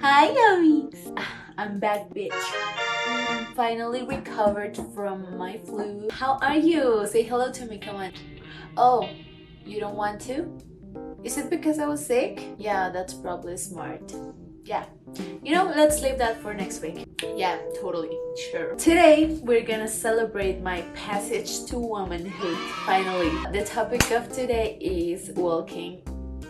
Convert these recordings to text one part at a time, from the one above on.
Hi, yummies! I'm back, bitch. I'm finally recovered from my flu. How are you? Say hello to me, come on. Oh, you don't want to? Is it because I was sick? Yeah, that's probably smart. Yeah. Let's leave that for next week. Yeah, totally. Sure. Today, we're gonna celebrate my passage to womanhood, finally. The topic of today is walking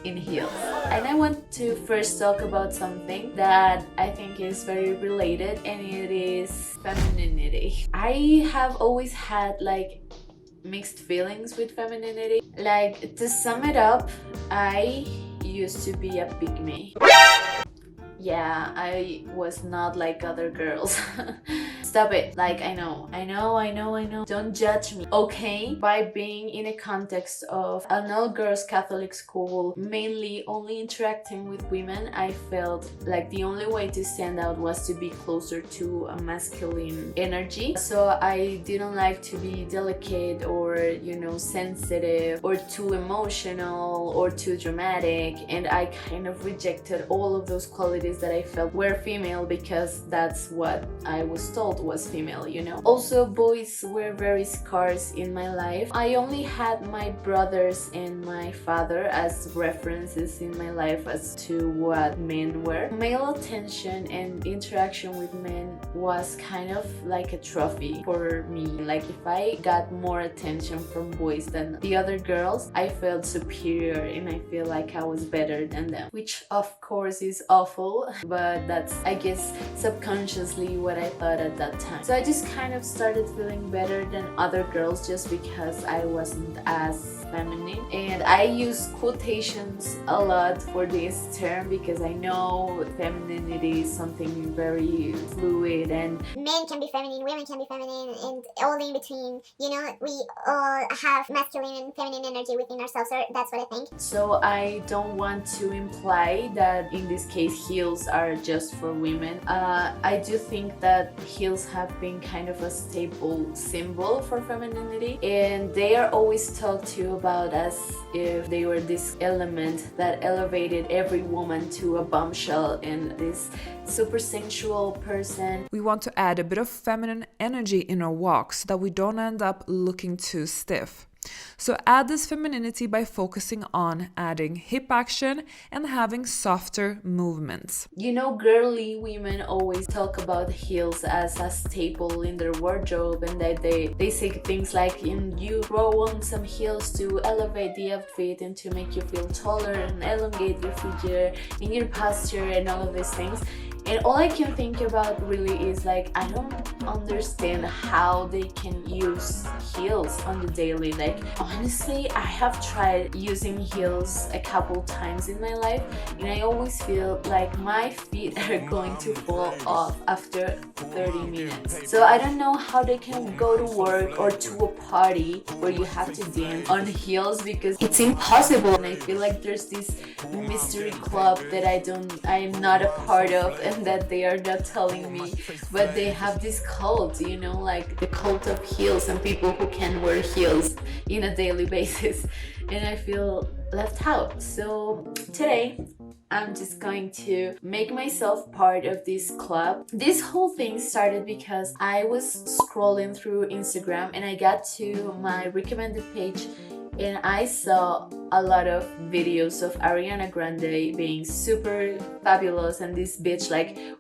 in heels. And I want to first talk about something that I think is very related, and it is femininity. I have always had mixed feelings with femininity. Like, to sum it up, I used to be a pygmy. Yeah, I was not like other girls. Stop it. Like, I know. Don't judge me. Okay, by being in a context of an all-girls Catholic school, mainly only interacting with women, I felt like the only way to stand out was to be closer to a masculine energy. So I didn't like to be delicate or, sensitive or too emotional or too dramatic, and I kind of rejected all of those qualities that I felt were female because that's what I was told was female. Also, boys were very scarce in my life. I only had my brothers and my father as references in my life as to what men were. Male attention and interaction with men was kind of like a trophy for me. Like, if I got more attention from boys than the other girls, I felt superior and I feel like I was better than them, which of course is awful, but that's, I guess, subconsciously what I thought at that time. So I just kind of started feeling better than other girls just because I wasn't as feminine. And I use quotations a lot for this term because I know femininity is something very fluid, and men can be feminine, women can be feminine, and all in between. We all have masculine and feminine energy within ourselves, so that's what I think. so I don't want to imply that in this case heels are just for women. I do think that heels have been kind of a staple symbol for femininity, and they are always talked to about as if they were this element that elevated every woman to a bombshell and this super sensual person. We want to add a bit of feminine energy in our walk so that we don't end up looking too stiff. So add this femininity by focusing on adding hip action and having softer movements. Girly women always talk about heels as a staple in their wardrobe, and that they say things like, you throw on some heels to elevate the outfit and to make you feel taller and elongate your figure and your posture and all of these things. And all I can think about really is like, I don't understand how they can use heels on the daily. Like, honestly, I have tried using heels a couple times in my life, and I always feel like my feet are going to fall off after 30 minutes. So I don't know how they can go to work or to a party where you have to dance on heels, because it's impossible. And I feel like there's this mystery club that I am not a part of, and that they are not telling me, but they have this cult, like the cult of heels and people who can wear heels in a daily basis, and I feel left out. So today I'm just going to make myself part of this club. This whole thing started because I was scrolling through Instagram and I got to my recommended page, and I saw a lot of videos of Ariana Grande being super fabulous, and this bitch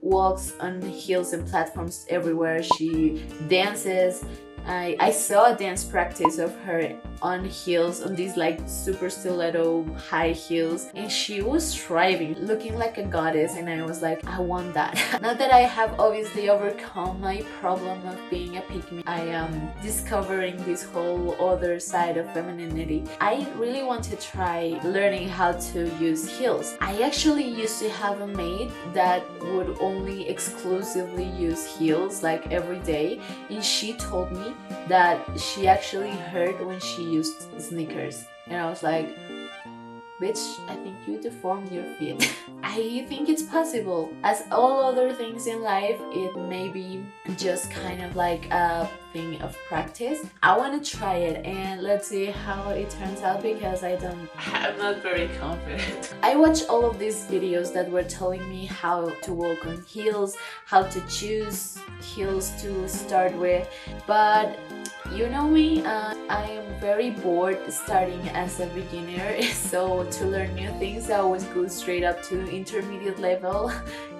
walks on heels and platforms everywhere. She dances. I saw a dance practice of her on heels, on these super stiletto high heels, and she was thriving, looking like a goddess, and I was like, I want that. Now that I have obviously overcome my problem of being a pygmy, I am discovering this whole other side of femininity. I really want to try learning how to use heels. I actually used to have a maid that would only exclusively use heels every day, and she told me that she actually hurt when she used sneakers, and I was like, Bitch, I think you deformed your feet. I think it's possible. As all other things in life, it may be just kind of like a thing of practice. I want to try it and let's see how it turns out because I'm not very confident. I watched all of these videos that were telling me how to walk on heels, how to choose heels to start with, but you know me, I am very bored starting as a beginner, so to learn new things I always go straight up to intermediate level,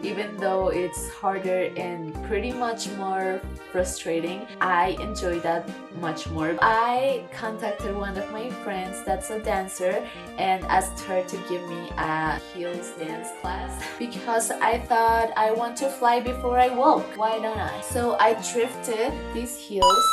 even though it's harder and pretty much more frustrating. I enjoy that much more. I contacted one of my friends that's a dancer and asked her to give me a heels dance class because I thought I want to fly before I walk. Why don't I? So I thrifted these heels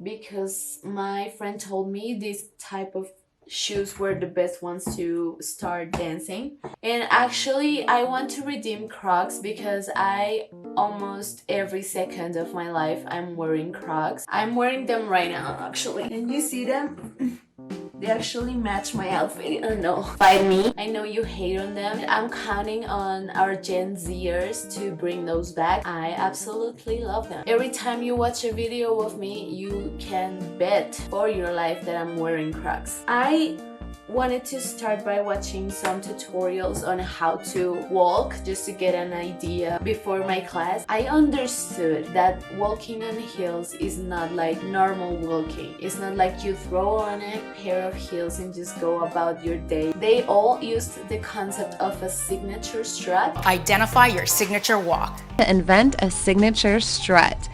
because my friend told me this type of shoes were the best ones to start dancing. And actually I want to redeem Crocs because I almost every second of my life I'm wearing Crocs. I'm wearing them right now actually. Can you see them? They actually match my outfit. Oh no, fight me. I know you hate on them. I'm counting on our Gen Zers to bring those back. I absolutely love them. Every time you watch a video of me, you can bet for your life that I'm wearing Crocs. I wanted to start by watching some tutorials on how to walk just to get an idea before my class. I understood that walking on heels is not like normal walking. It's not like you throw on a pair of heels and just go about your day. They all used the concept of a signature strut. Identify your signature walk. Invent a signature strut.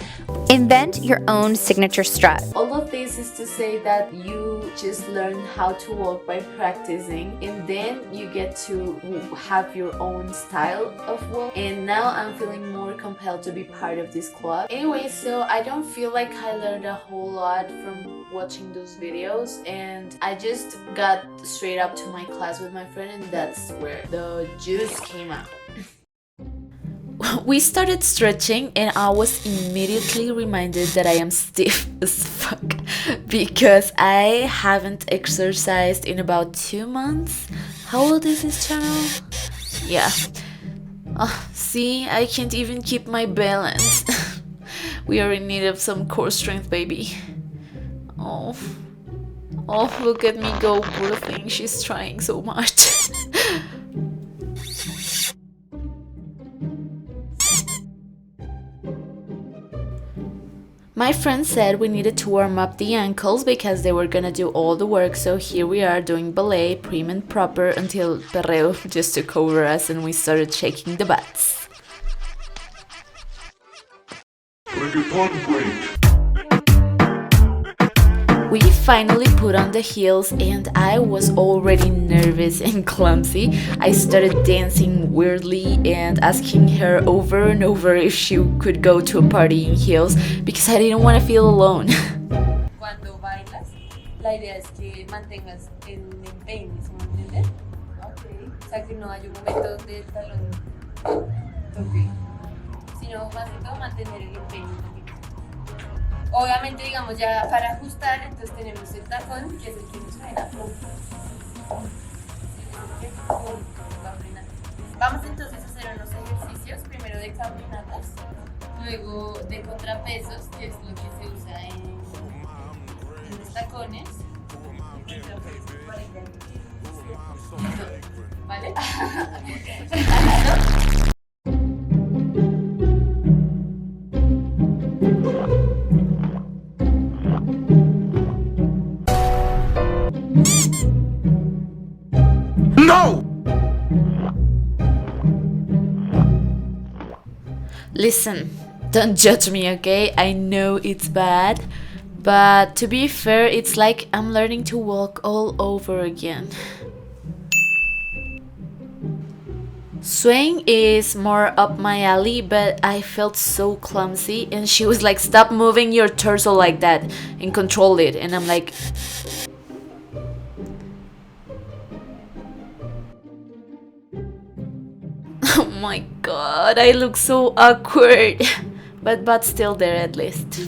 Invent your own signature strut. All of this is to say that you just learn how to walk by practicing and then you get to have your own style of walk, and now I'm feeling more compelled to be part of this club. Anyway, so I don't feel like I learned a whole lot from watching those videos and I just got straight up to my class with my friend and that's where the juice came out. We started stretching and I was immediately reminded that I am stiff as fuck because I haven't exercised in about 2 months. How old is this channel? Yeah. See, I can't even keep my balance. We are in need of some core strength, baby. Oh, look at me go, poor thing. She's trying so much. My friend said we needed to warm up the ankles because they were gonna do all the work, so here we are doing ballet prim and proper until perreo just took over us and we started shaking the butts. We finally put on the heels and I was already nervous and clumsy. I started dancing weirdly and asking her over and over if she could go to a party in heels because I didn't want to feel alone. Cuando bailas, la idea es que mantengas el empeño, ¿sí me entiendes? Okay. O sea, que no haya un momento donde el talón toque, sino más que todo mantener el empeño. Obviamente, digamos, ya para ajustar, entonces tenemos el tacón, que es el que nos frena. Vamos entonces a hacer unos ejercicios, primero de caminatas, luego de contrapesos, que es lo que se usa en los tacones. ¿Vale? No! Listen, don't judge me, okay? I know it's bad, but to be fair, it's like I'm learning to walk all over again. Swaying is more up my alley, but I felt so clumsy and she was like, stop moving your torso like that and control it, and I'm like, oh my god, I look so awkward. But still there at least.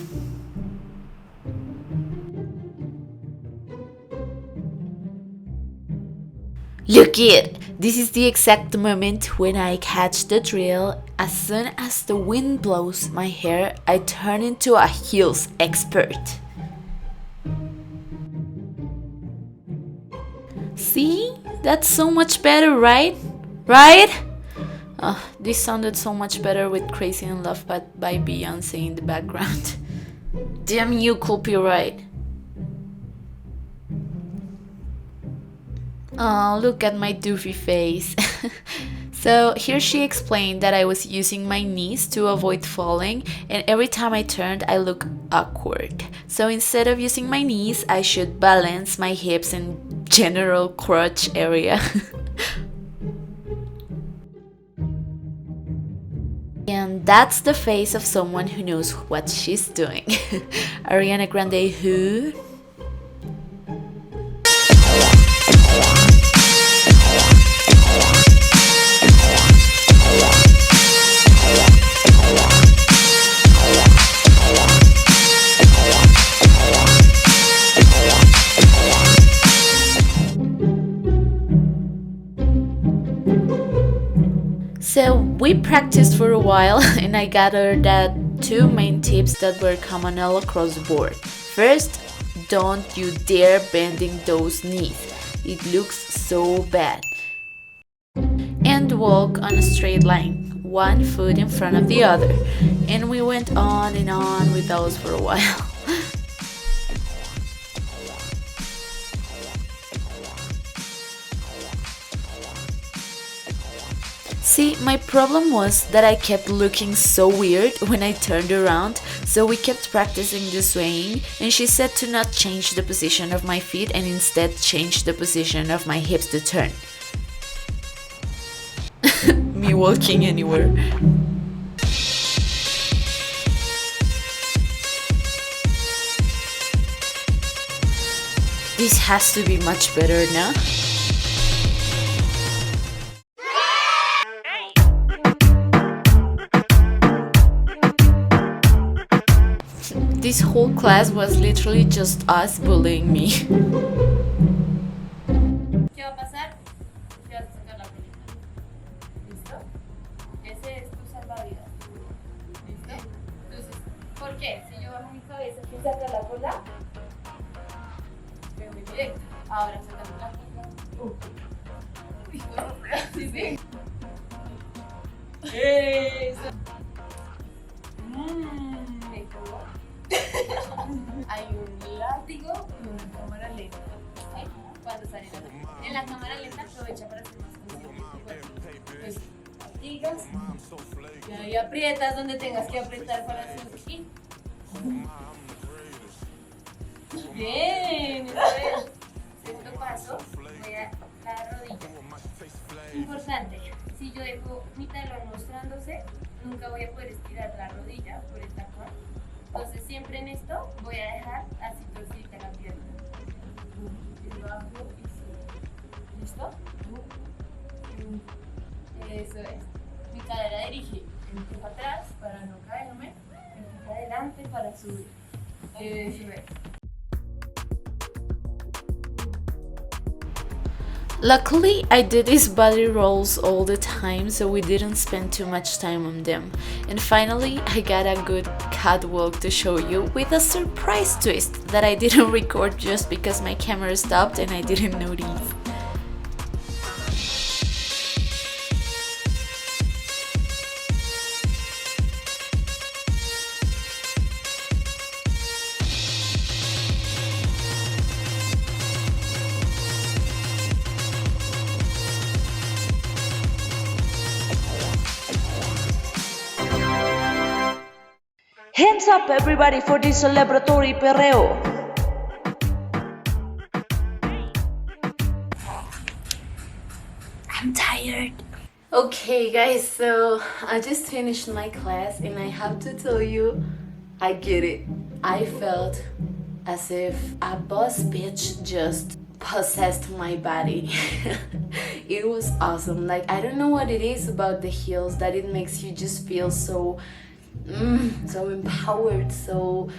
Look it! This is the exact moment when I catch the drill. As soon as the wind blows my hair, I turn into a heels expert. See? That's so much better, right? Right? This sounded so much better with Crazy in Love by Beyonce in the background. Damn you, copyright. Oh, look at my doofy face. So here she explained that I was using my knees to avoid falling, and every time I turned I looked awkward. So instead of using my knees, I should balance my hips and general crotch area. And that's the face of someone who knows what she's doing. Ariana Grande who? So we practiced for a while and I gathered that two main tips that were common all across the board. First, don't you dare bending those knees. It looks so bad. And walk on a straight line, one foot in front of the other. And we went on and on with those for a while. See, my problem was that I kept looking so weird when I turned around, so we kept practicing the swaying, and she said to not change the position of my feet and instead change the position of my hips to turn. Me walking anywhere. This has to be much better now. This whole class was literally just us bullying me. ¿Qué va a pasar? Te vas a sacar la colita. ¿Listo? Ese es tu salvavidas. ¿Listo? Entonces, ¿por qué? Si yo bajo mi cabeza, ¿quién saca la cola? Estoy muy directo. Ahora sacamos la cola. Sí, sí. Eso. ¿Me coló? Hay un látigo y una cámara lenta. ¿Sí? Cuando salen en la cámara lenta aprovecha para hacer más consciente. Pues latigas y ahí aprietas donde tengas que apretar para hacer aquí. Bien, eso es. Segundo paso, voy a la rodilla. Importante, si yo dejo mi talón mostrándose, nunca voy a poder estirar la rodilla por el tacón. Entonces siempre en esto voy a dejar así torcida la pierna. Y bajo y subo. ¿Listo? Eso es. Mi cadera dirige. Empujo atrás para no caerme. Empujo adelante para subir. Eso es. Luckily, I did these body rolls all the time, so we didn't spend too much time on them. And finally, I got a good catwalk to show you with a surprise twist that I didn't record just because my camera stopped and I didn't notice. Hands up everybody for this celebratory perreo. I'm tired. Okay guys, so I just finished my class and I have to tell you, I get it. I felt as if a boss bitch just possessed my body. It was awesome. Like, I don't know what it is about the heels that it makes you just feel so so empowered, so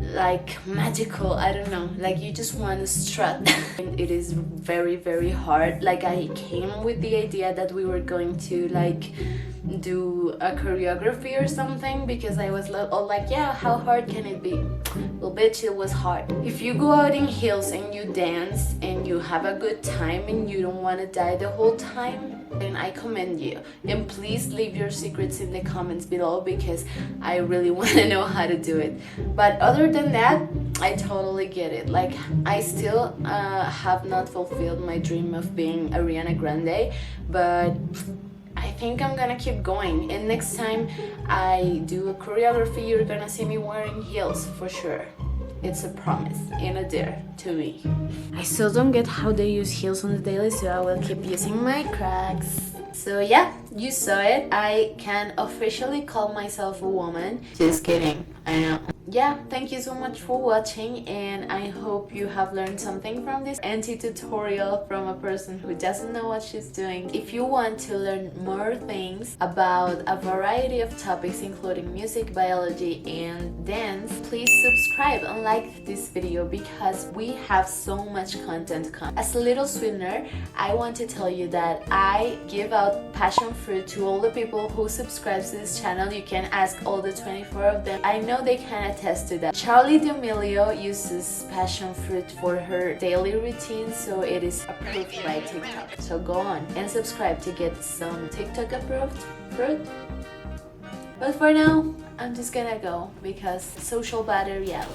like magical. I don't know, like you just want to strut. And it is very, very hard. Like I came with the idea that we were going to like do a choreography or something, because I was all like, yeah, how hard can it be? Well, bitch, it was hard. If you go out in heels and you dance and you have a good time and you don't want to die the whole time, then I commend you. And please leave your secrets in the comments below, because I really want to know how to do it. But other than that, I totally get it. Like I still have not fulfilled my dream of being Ariana Grande, but I think I'm gonna keep going, and next time I do a choreography, you're gonna see me wearing heels for sure. It's a promise and a dare to me. I still don't get how they use heels on the daily, so I will keep using my Crocs. So yeah, you saw it. I can officially call myself a woman. Just kidding, I know. Yeah, thank you so much for watching, and I hope you have learned something from this anti-tutorial from a person who doesn't know what she's doing. If you want to learn more things about a variety of topics including music, biology, and dance, please subscribe and like this video, because we have so much content coming. As a little sweetener, I want to tell you that I give out passion fruit to all the people who subscribe to this channel. You can ask all the 24 of them. I know they can attest to that. Charlie D'Amelio uses passion fruit for her daily routine, so it is approved by TikTok. So go on and subscribe to get some TikTok approved fruit. But for now, I'm just gonna go because social battery out.